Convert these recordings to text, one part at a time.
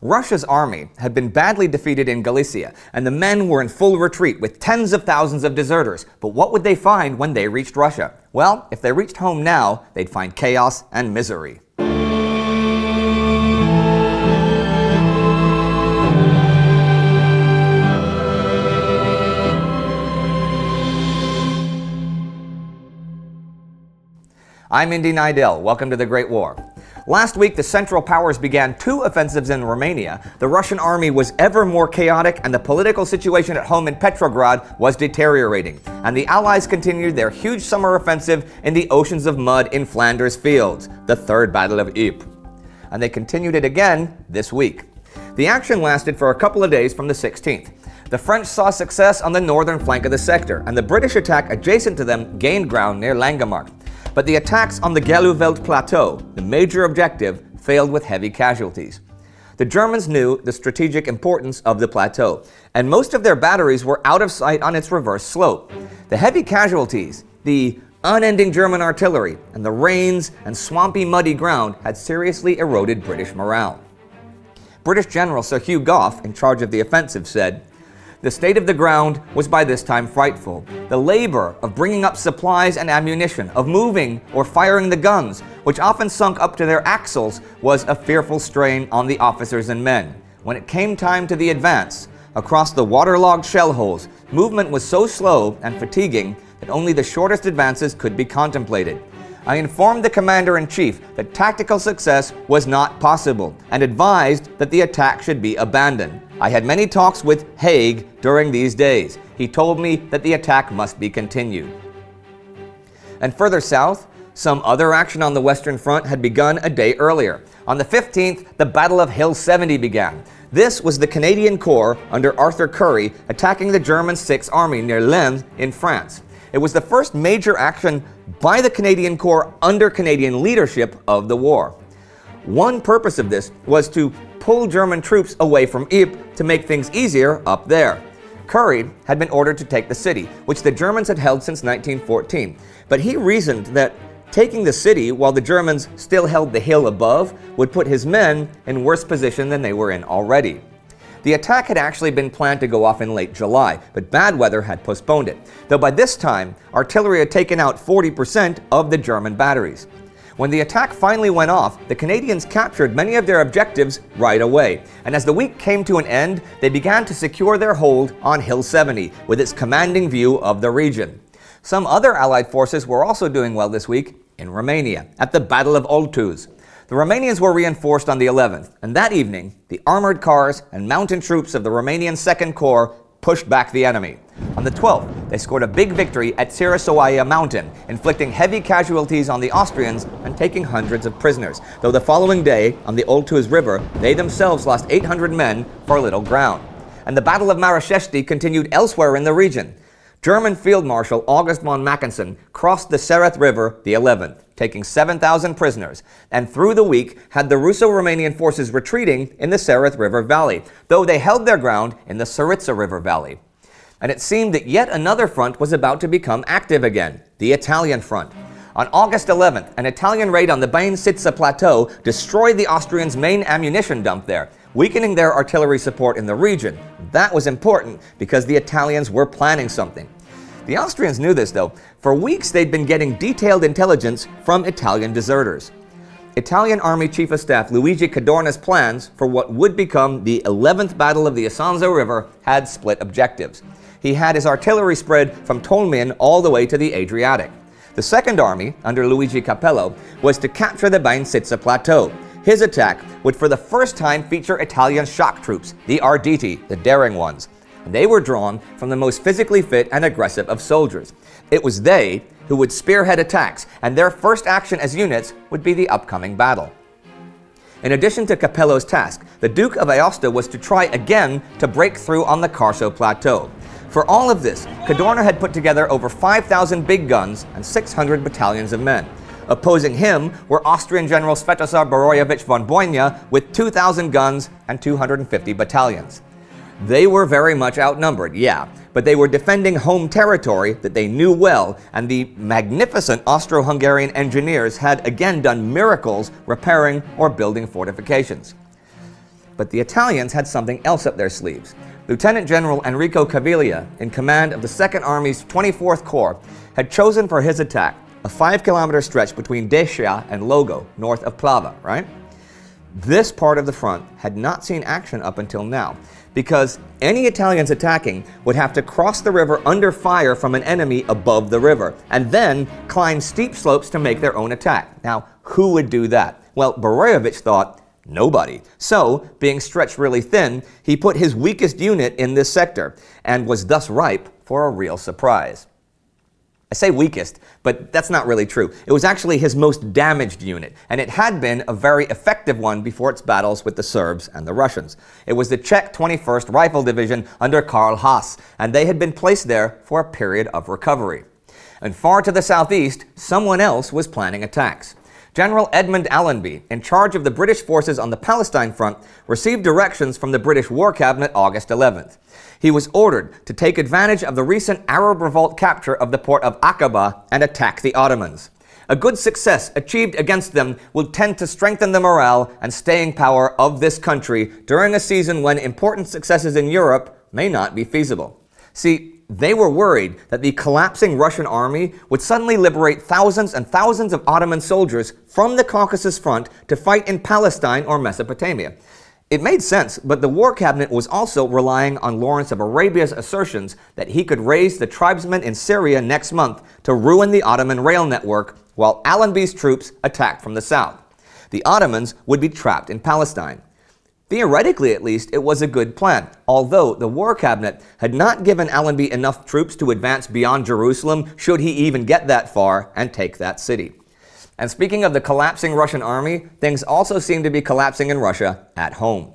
Russia's army had been badly defeated in Galicia, and the men were in full retreat with tens of thousands of deserters. But what would they find when they reached Russia? Well, if they reached home now, they'd find chaos and misery. I'm Indy Nidell. Welcome to the Great War. Last week, the Central Powers began two offensives in Romania. The Russian army was ever more chaotic, and the political situation at home in Petrograd was deteriorating. And the Allies continued their huge summer offensive in the oceans of mud in Flanders fields, the Third Battle of Ypres. And they continued it again this week. The action lasted for a couple of days from the 16th. The French saw success on the northern flank of the sector, and the British attack adjacent to them gained ground near Langemarck. But the attacks on the Galluveld Plateau, the major objective, failed with heavy casualties. The Germans knew the strategic importance of the plateau, and most of their batteries were out of sight on its reverse slope. The heavy casualties, the unending German artillery, and the rains and swampy, muddy ground had seriously eroded British morale. British General Sir Hugh Gough, in charge of the offensive, said, "The state of the ground was by this time frightful. The labor of bringing up supplies and ammunition, of moving or firing the guns, which often sunk up to their axles, was a fearful strain on the officers and men. When it came time to the advance, across the waterlogged shell holes, movement was so slow and fatiguing that only the shortest advances could be contemplated. I informed the Commander-in-Chief that tactical success was not possible and advised that the attack should be abandoned. I had many talks with Haig during these days. He told me that the attack must be continued." And further south, some other action on the Western Front had begun a day earlier. On the 15th, the Battle of Hill 70 began. This was the Canadian Corps under Arthur Currie attacking the German Sixth Army near Lens in France. It was the first major action by the Canadian Corps under Canadian leadership of the war. One purpose of this was to pull German troops away from Ypres to make things easier up there. Currie had been ordered to take the city, which the Germans had held since 1914, but he reasoned that taking the city while the Germans still held the hill above would put his men in worse position than they were in already. The attack had actually been planned to go off in late July, but bad weather had postponed it, though by this time, artillery had taken out 40% of the German batteries. When the attack finally went off, the Canadians captured many of their objectives right away, and as the week came to an end, they began to secure their hold on Hill 70, with its commanding view of the region. Some other Allied forces were also doing well this week in Romania, at the Battle of Oltuz. The Romanians were reinforced on the 11th, and that evening, the armored cars and mountain troops of the Romanian Second Corps pushed back the enemy. On the 12th, they scored a big victory at Sirasoaia Mountain, inflicting heavy casualties on the Austrians and taking hundreds of prisoners, though the following day, on the Oltuz River, they themselves lost 800 men for little ground. And the Battle of Marashesti continued elsewhere in the region. German Field Marshal August von Mackensen crossed the Sereth River the 11th, taking 7,000 prisoners, and through the week had the Russo-Romanian forces retreating in the Sereth River Valley, though they held their ground in the Saritsa River Valley. And it seemed that yet another front was about to become active again, the Italian front. On August 11th, an Italian raid on the Bain-Sitsa Plateau destroyed the Austrians' main ammunition dump there, weakening their artillery support in the region. That was important because the Italians were planning something. The Austrians knew this, though. For weeks they'd been getting detailed intelligence from Italian deserters. Italian Army Chief of Staff Luigi Cadorna's plans for what would become the 11th Battle of the Isonzo River had split objectives. He had his artillery spread from Tolmin all the way to the Adriatic. The Second Army, under Luigi Capello, was to capture the Bain-Sitsa Plateau. His attack would for the first time feature Italian shock troops, the Arditi, the daring ones. They were drawn from the most physically fit and aggressive of soldiers. It was they who would spearhead attacks, and their first action as units would be the upcoming battle. In addition to Capello's task, the Duke of Aosta was to try again to break through on the Carso Plateau. For all of this, Cadorna had put together over 5,000 big guns and 600 battalions of men. Opposing him were Austrian General Svetozar Boroyevich von Boyna with 2,000 guns and 250 battalions. They were very much outnumbered, yeah, but they were defending home territory that they knew well, and the magnificent Austro-Hungarian engineers had again done miracles repairing or building fortifications. But the Italians had something else up their sleeves. Lieutenant General Enrico Caviglia, in command of the 2nd Army's 24th Corps, had chosen for his attack a 5-kilometer stretch between Descia and Logo, north of Plava, right? This part of the front had not seen action up until now, because any Italians attacking would have to cross the river under fire from an enemy above the river, and then climb steep slopes to make their own attack. Now, who would do that? Well, Berojevich thought, nobody. So, being stretched really thin, he put his weakest unit in this sector, and was thus ripe for a real surprise. I say weakest, but that's not really true. It was actually his most damaged unit, and it had been a very effective one before its battles with the Serbs and the Russians. It was the Czech 21st Rifle Division under Karl Haas, and they had been placed there for a period of recovery. And far to the southeast, someone else was planning attacks. General Edmund Allenby, in charge of the British forces on the Palestine front, received directions from the British War Cabinet August 11th. He was ordered to take advantage of the recent Arab revolt capture of the port of Aqaba and attack the Ottomans. A good success achieved against them will tend to strengthen the morale and staying power of this country during a season when important successes in Europe may not be feasible. See, they were worried that the collapsing Russian army would suddenly liberate thousands and thousands of Ottoman soldiers from the Caucasus front to fight in Palestine or Mesopotamia. It made sense, but the War Cabinet was also relying on Lawrence of Arabia's assertions that he could raise the tribesmen in Syria next month to ruin the Ottoman rail network while Allenby's troops attacked from the south. The Ottomans would be trapped in Palestine. Theoretically, at least, it was a good plan, although the War Cabinet had not given Allenby enough troops to advance beyond Jerusalem should he even get that far and take that city. And speaking of the collapsing Russian army, things also seem to be collapsing in Russia at home.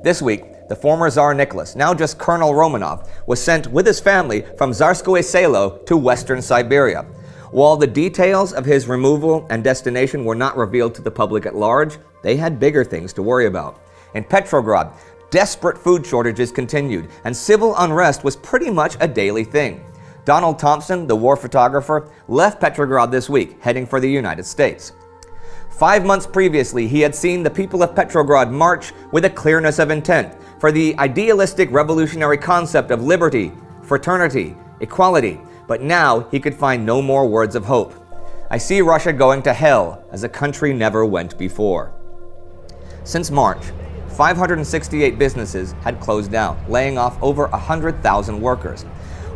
This week, the former Tsar Nicholas, now just Colonel Romanov, was sent with his family from Tsarskoye Selo to western Siberia. While the details of his removal and destination were not revealed to the public at large, they had bigger things to worry about. In Petrograd, desperate food shortages continued, and civil unrest was pretty much a daily thing. Donald Thompson, the war photographer, left Petrograd this week, heading for the United States. 5 months previously, he had seen the people of Petrograd march with a clearness of intent for the idealistic revolutionary concept of liberty, fraternity, equality, but now he could find no more words of hope. I see Russia going to hell as a country never went before. Since March, 568 businesses had closed down, laying off over 100,000 workers.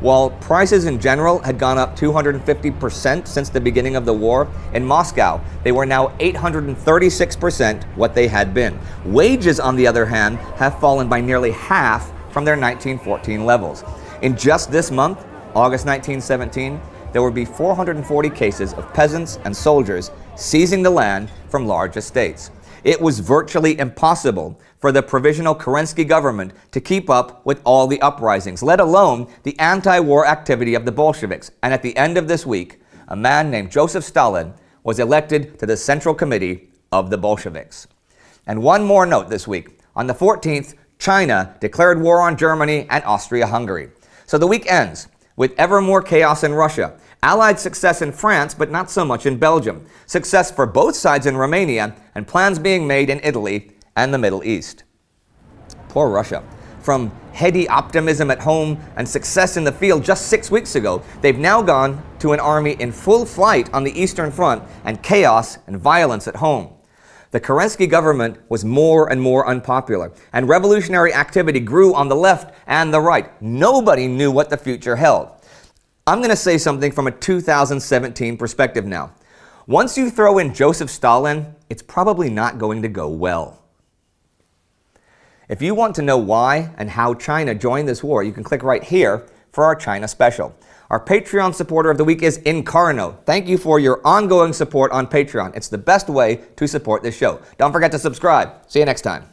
While prices in general had gone up 250% since the beginning of the war, in Moscow they were now 836% what they had been. Wages, on the other hand, have fallen by nearly half from their 1914 levels. In just this month, August 1917, there would be 440 cases of peasants and soldiers seizing the land from large estates. It was virtually impossible for the provisional Kerensky government to keep up with all the uprisings, let alone the anti-war activity of the Bolsheviks. And at the end of this week, a man named Joseph Stalin was elected to the Central Committee of the Bolsheviks. And one more note this week. On the 14th, China declared war on Germany and Austria-Hungary. So the week ends with ever more chaos in Russia, Allied success in France, but not so much in Belgium, success for both sides in Romania, and plans being made in Italy and the Middle East. Poor Russia. From heady optimism at home and success in the field just 6 weeks ago, they've now gone to an army in full flight on the Eastern Front and chaos and violence at home. The Kerensky government was more and more unpopular, and revolutionary activity grew on the left and the right. Nobody knew what the future held. I'm going to say something from a 2017 perspective now. Once you throw in Joseph Stalin, it's probably not going to go well. If you want to know why and how China joined this war, you can click right here for our China special. Our Patreon supporter of the week is Incarno. Thank you for your ongoing support on Patreon. It's the best way to support this show. Don't forget to subscribe. See you next time.